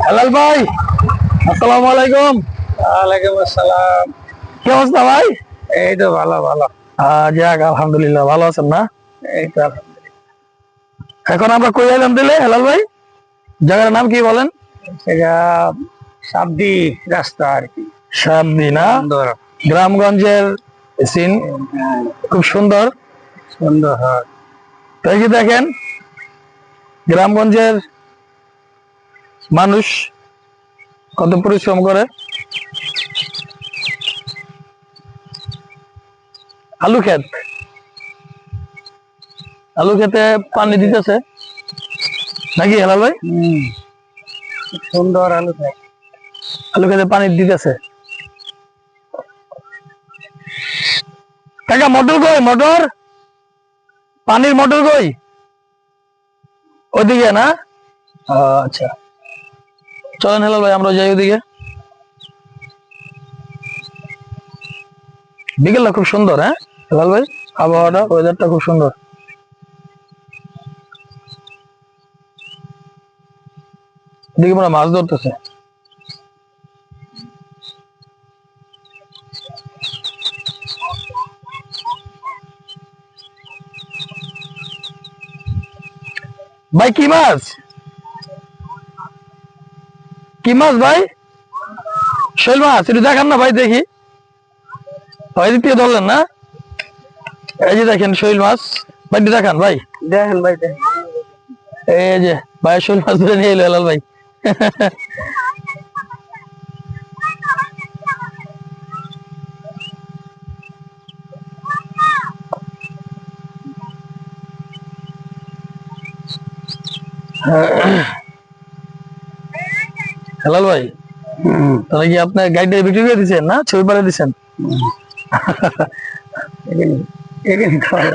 হেলাল ভাই, আসসালামু আলাইকুম। ওয়ালাইকুম আসসালাম। কি অবস্থা ভাই? এই তো ভালো ভালো। যাক আলহামদুলিল্লাহ, ভালো আছেন না? এই তো এখন আমরা কই এলাম দিলে হেলাল ভাই? জায়গার নাম কি বলেন? এটা সাবদি রাস্তা আর কি। সাবদি না? সুন্দর গ্রামগঞ্জের সিন খুব সুন্দর। সুন্দর হয়। তাই কি দেখেন, গ্রামগঞ্জের মানুষ কত পরিশ্রম করে। আলু ক্ষেত, আলু খেতে পানি দিতেছে নাকি হেলাল ভাই? সুন্দর আলু খাই। আলু খেতে পানি দিতেছে। কাকা মোটর কই? মোটর, পানির মোটর কই? ওইদিকে না? আচ্ছা, চলেন হেলাল ভাই আমরা যাই ওদিকে। বিকেলটা খুব সুন্দর, হ্যাঁ হেলাল ভাই? আবহাওয়াটা, ওয়েদারটা খুব সুন্দর। এদিকে মনে হয় মাছ ধরতেছে। ভাই কি মাছ? কি মাছ ভাই? শৈল মাছ, একটু দেখান না ভাই দেখি। ওই দিক থেকে ধরলেন না? এই যে দেখেন শৈল মাছ, ভাই একটু দেখান ভাই। দেখেন ভাই দেখেন। এই যে ভাই শৈল মাছ ধরে নিয়ে এলো হেলাল ভাই। হেলাল ভাই, তাহলে কি আপনার গাড়িটা বিক্রি করে দিচ্ছেন না ছবি পাঠিয়ে দিচ্ছেন? এখানে এখানে খাওয়া